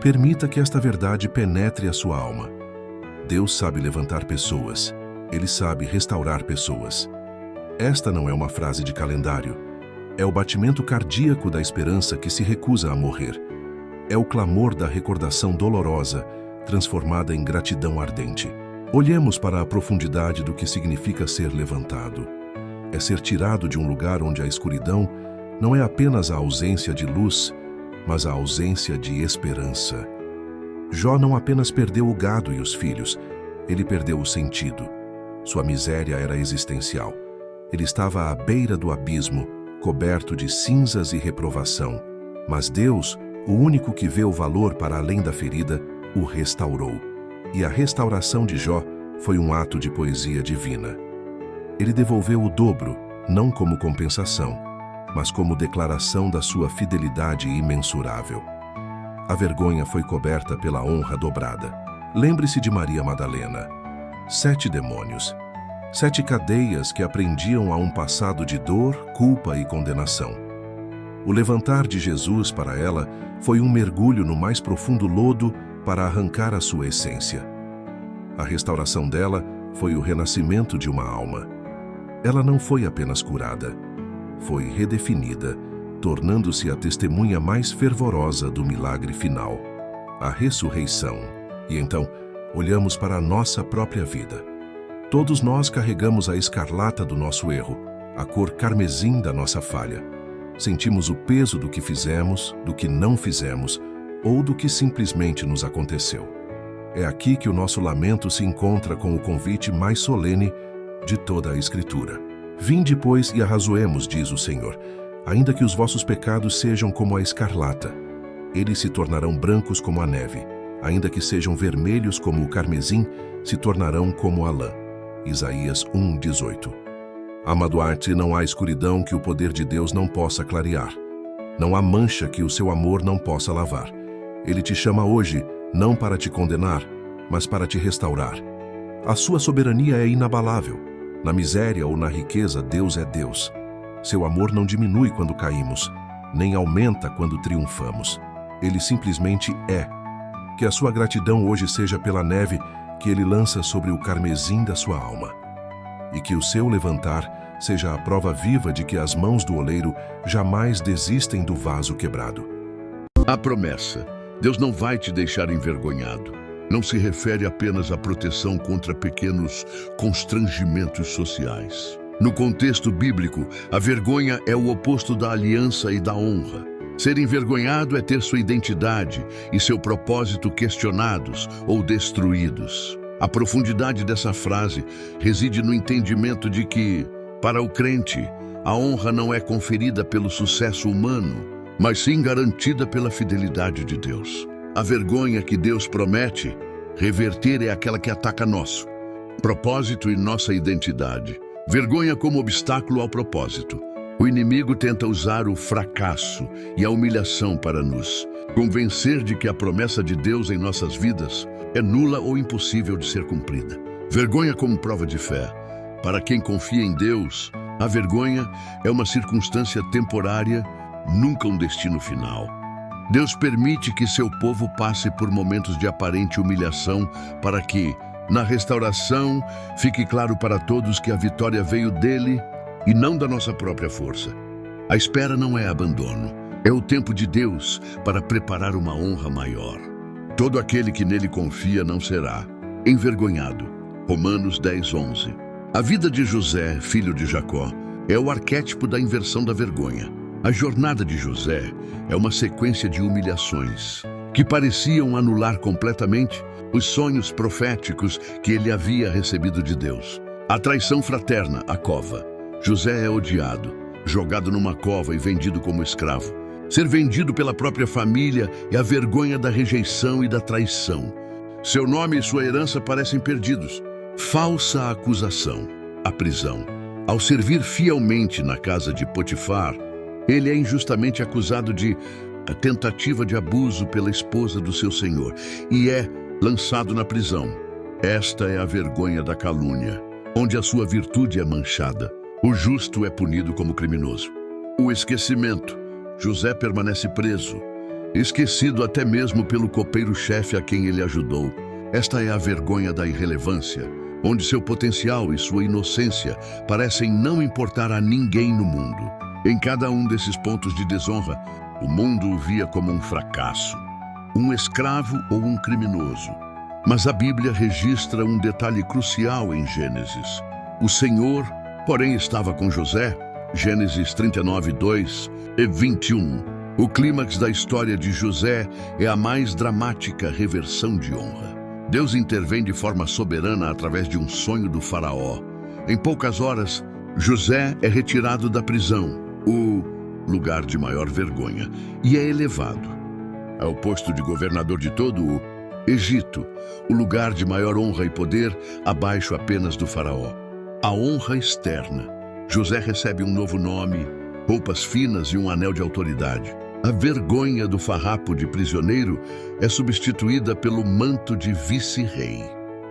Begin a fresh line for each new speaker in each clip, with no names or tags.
Permita que esta verdade penetre a sua alma. Deus sabe levantar pessoas. Ele sabe restaurar pessoas. Esta não é uma frase de calendário. É o batimento cardíaco da esperança que se recusa a morrer. É o clamor da recordação dolorosa, transformada em gratidão ardente. Olhemos para a profundidade do que significa ser levantado. É ser tirado de um lugar onde a escuridão não é apenas a ausência de luz, mas a ausência de esperança. Jó não apenas perdeu o gado e os filhos, ele perdeu o sentido. Sua miséria era existencial. Ele estava à beira do abismo, coberto de cinzas e reprovação. Mas Deus, o único que vê o valor para além da ferida, o restaurou. E a restauração de Jó foi um ato de poesia divina. Ele devolveu o dobro, não como compensação, mas como declaração da sua fidelidade imensurável. A vergonha foi coberta pela honra dobrada. Lembre-se de Maria Madalena. 7 demônios. 7 cadeias que aprendiam a um passado de dor, culpa e condenação. O levantar de Jesus para ela foi um mergulho no mais profundo lodo para arrancar a sua essência. A restauração dela foi o renascimento de uma alma. Ela não foi apenas curada, foi redefinida, tornando-se a testemunha mais fervorosa do milagre final, a ressurreição. E então, olhamos para a nossa própria vida. Todos nós carregamos a escarlata do nosso erro, a cor carmesim da nossa falha. Sentimos o peso do que fizemos, do que não fizemos, ou do que simplesmente nos aconteceu. É aqui que o nosso lamento se encontra com o convite mais solene de toda a Escritura. Vinde, pois, e arrazoemos, diz o Senhor, ainda que os vossos pecados sejam como a escarlata, eles se tornarão brancos como a neve, ainda que sejam vermelhos como o carmesim, se tornarão como a lã. Isaías 1:18. Amado arte, não há escuridão que o poder de Deus não possa clarear. Não há mancha que o seu amor não possa lavar. Ele te chama hoje, não para te condenar, mas para te restaurar. A sua soberania é inabalável. Na miséria ou na riqueza, Deus é Deus. Seu amor não diminui quando caímos, nem aumenta quando triunfamos. Ele simplesmente é. Que a sua gratidão hoje seja pela neve que ele lança sobre o carmesim da sua alma. E que o seu levantar seja a prova viva de que as mãos do oleiro jamais desistem do vaso quebrado.
A promessa: Deus não vai te deixar envergonhado. Não se refere apenas à proteção contra pequenos constrangimentos sociais. No contexto bíblico, a vergonha é o oposto da aliança e da honra. Ser envergonhado é ter sua identidade e seu propósito questionados ou destruídos. A profundidade dessa frase reside no entendimento de que, para o crente, a honra não é conferida pelo sucesso humano, mas sim garantida pela fidelidade de Deus. A vergonha que Deus promete reverter é aquela que ataca nosso propósito e nossa identidade. Vergonha como obstáculo ao propósito. O inimigo tenta usar o fracasso e a humilhação para nos convencer de que a promessa de Deus em nossas vidas é nula ou impossível de ser cumprida. Vergonha como prova de fé. Para quem confia em Deus, a vergonha é uma circunstância temporária, nunca um destino final. Deus permite que seu povo passe por momentos de aparente humilhação para que, na restauração, fique claro para todos que a vitória veio dele e não da nossa própria força. A espera não é abandono, é o tempo de Deus para preparar uma honra maior. Todo aquele que nele confia não será envergonhado. Romanos 10:11. A vida de José, filho de Jacó, é o arquétipo da inversão da vergonha. A jornada de José é uma sequência de humilhações que pareciam anular completamente os sonhos proféticos que ele havia recebido de Deus. A traição fraterna, a cova. José é odiado, jogado numa cova e vendido como escravo. Ser vendido pela própria família é a vergonha da rejeição e da traição. Seu nome e sua herança parecem perdidos. Falsa acusação, a prisão. Ao servir fielmente na casa de Potifar, ele é injustamente acusado de tentativa de abuso pela esposa do seu senhor e é lançado na prisão. Esta é a vergonha da calúnia, onde a sua virtude é manchada. O justo é punido como criminoso. O esquecimento. José permanece preso, esquecido até mesmo pelo copeiro-chefe a quem ele ajudou. Esta é a vergonha da irrelevância, onde seu potencial e sua inocência parecem não importar a ninguém no mundo. Em cada um desses pontos de desonra, o mundo o via como um fracasso, um escravo ou um criminoso. Mas a Bíblia registra um detalhe crucial em Gênesis. O Senhor, porém, estava com José, Gênesis 39, 2 e 21. O clímax da história de José é a mais dramática reversão de honra. Deus intervém de forma soberana através de um sonho do faraó. Em poucas horas, José é retirado da prisão, o lugar de maior vergonha, e é elevado ao posto de governador de todo o Egito, o lugar de maior honra e poder, abaixo apenas do faraó. A honra externa. José recebe um novo nome, roupas finas e um anel de autoridade. A vergonha do farrapo de prisioneiro é substituída pelo manto de vice-rei.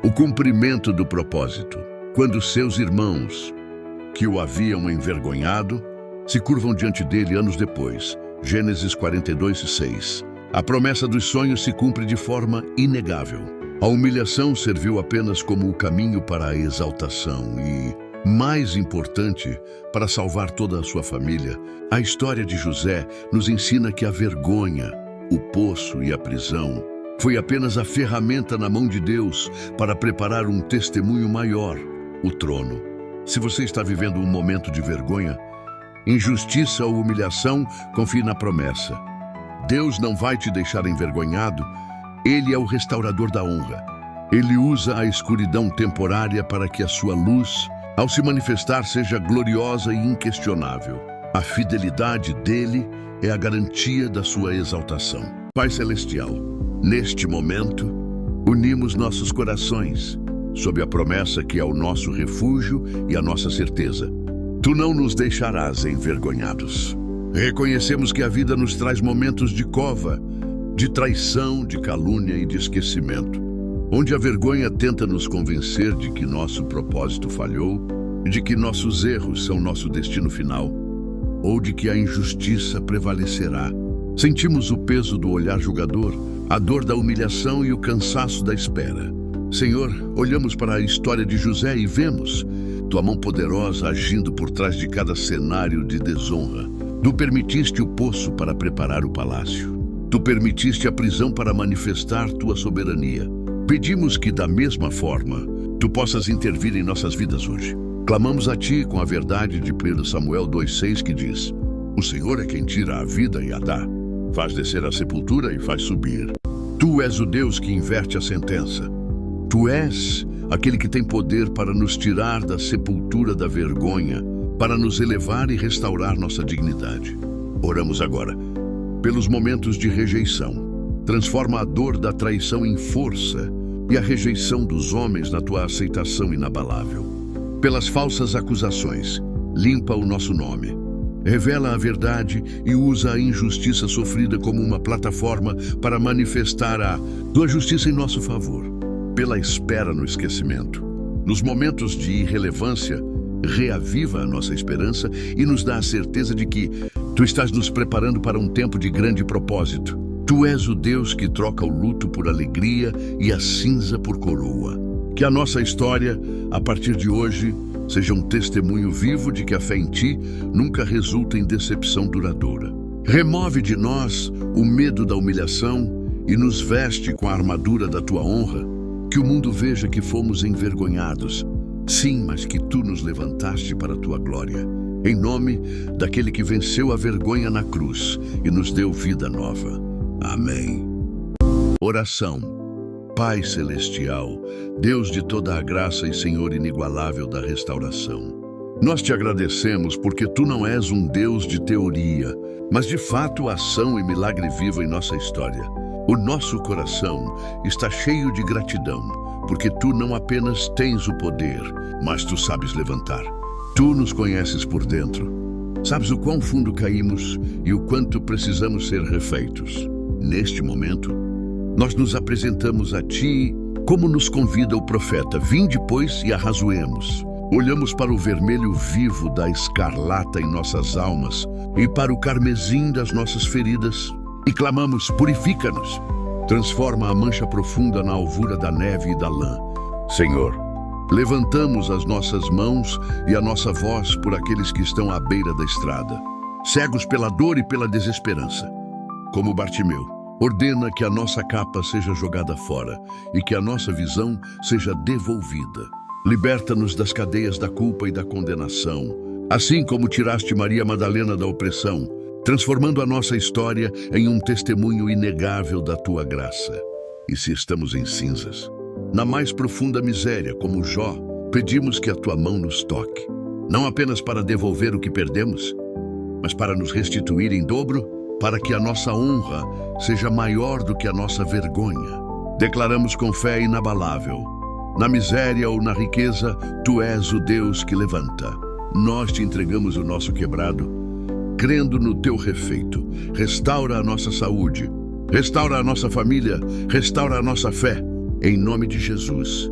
O cumprimento do propósito. Quando seus irmãos, que o haviam envergonhado, se curvam diante dele anos depois. Gênesis 42, 6. A promessa dos sonhos se cumpre de forma inegável. A humilhação serviu apenas como o caminho para a exaltação e, mais importante, para salvar toda a sua família. A história de José nos ensina que a vergonha, o poço e a prisão foi apenas a ferramenta na mão de Deus para preparar um testemunho maior, o trono. Se você está vivendo um momento de vergonha, injustiça ou humilhação, confie na promessa. Deus não vai te deixar envergonhado. Ele é o restaurador da honra. Ele usa a escuridão temporária para que a sua luz, ao se manifestar, seja gloriosa e inquestionável. A fidelidade dele é a garantia da sua exaltação. Pai Celestial, neste momento, unimos nossos corações sob a promessa que é o nosso refúgio e a nossa certeza. Tu não nos deixarás envergonhados. Reconhecemos que a vida nos traz momentos de cova, de traição, de calúnia e de esquecimento, onde a vergonha tenta nos convencer de que nosso propósito falhou, de que nossos erros são nosso destino final, ou de que a injustiça prevalecerá. Sentimos o peso do olhar julgador, a dor da humilhação e o cansaço da espera. Senhor, olhamos para a história de José e vemos tua mão poderosa agindo por trás de cada cenário de desonra. Tu permitiste o poço para preparar o palácio. Tu permitiste a prisão para manifestar tua soberania. Pedimos que, da mesma forma, tu possas intervir em nossas vidas hoje. Clamamos a ti com a verdade de 1 Samuel 2,6 que diz: o Senhor é quem tira a vida e a dá, faz descer a sepultura e faz subir. Tu és o Deus que inverte a sentença. Tu és aquele que tem poder para nos tirar da sepultura da vergonha, para nos elevar e restaurar nossa dignidade. Oramos agora pelos momentos de rejeição. Transforma a dor da traição em força e a rejeição dos homens na tua aceitação inabalável. Pelas falsas acusações, limpa o nosso nome. Revela a verdade e usa a injustiça sofrida como uma plataforma para manifestar a tua justiça em nosso favor. Pela espera no esquecimento, nos momentos de irrelevância, reaviva a nossa esperança e nos dá a certeza de que tu estás nos preparando para um tempo de grande propósito. Tu és o Deus que troca o luto por alegria e a cinza por coroa. Que a nossa história, a partir de hoje, seja um testemunho vivo de que a fé em ti nunca resulta em decepção duradoura. Remove de nós o medo da humilhação e nos veste com a armadura da tua honra. Que o mundo veja que fomos envergonhados, sim, mas que tu nos levantaste para a tua glória. Em nome daquele que venceu a vergonha na cruz e nos deu vida nova. Amém. Oração. Pai Celestial, Deus de toda a graça e Senhor inigualável da restauração, nós te agradecemos porque tu não és um Deus de teoria, mas de fato ação e milagre vivo em nossa história. O nosso coração está cheio de gratidão, porque tu não apenas tens o poder, mas tu sabes levantar. Tu nos conheces por dentro. Sabes o quão fundo caímos e o quanto precisamos ser refeitos. Neste momento, nós nos apresentamos a ti como nos convida o profeta: vinde, pois, e arrazoemos. Olhamos para o vermelho vivo da escarlata em nossas almas e para o carmesim das nossas feridas. e clamamos: purifica-nos. Transforma a mancha profunda na alvura da neve e da lã. Senhor, levantamos as nossas mãos e a nossa voz por aqueles que estão à beira da estrada, cegos pela dor e pela desesperança. Como Bartimeu, ordena que a nossa capa seja jogada fora e que a nossa visão seja devolvida. Liberta-nos das cadeias da culpa e da condenação, assim como tiraste Maria Madalena da opressão, transformando a nossa história em um testemunho inegável da tua graça. E se estamos em cinzas, na mais profunda miséria, como Jó, pedimos que a tua mão nos toque, não apenas para devolver o que perdemos, mas para nos restituir em dobro, para que a nossa honra seja maior do que a nossa vergonha. Declaramos com fé inabalável: na miséria ou na riqueza, tu és o Deus que levanta. Nós te entregamos o nosso quebrado, crendo no teu refeito. Restaura a nossa saúde, restaura a nossa família, restaura a nossa fé, em nome de Jesus,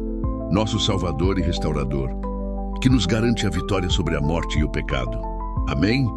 nosso Salvador e Restaurador, que nos garante a vitória sobre a morte e o pecado. Amém?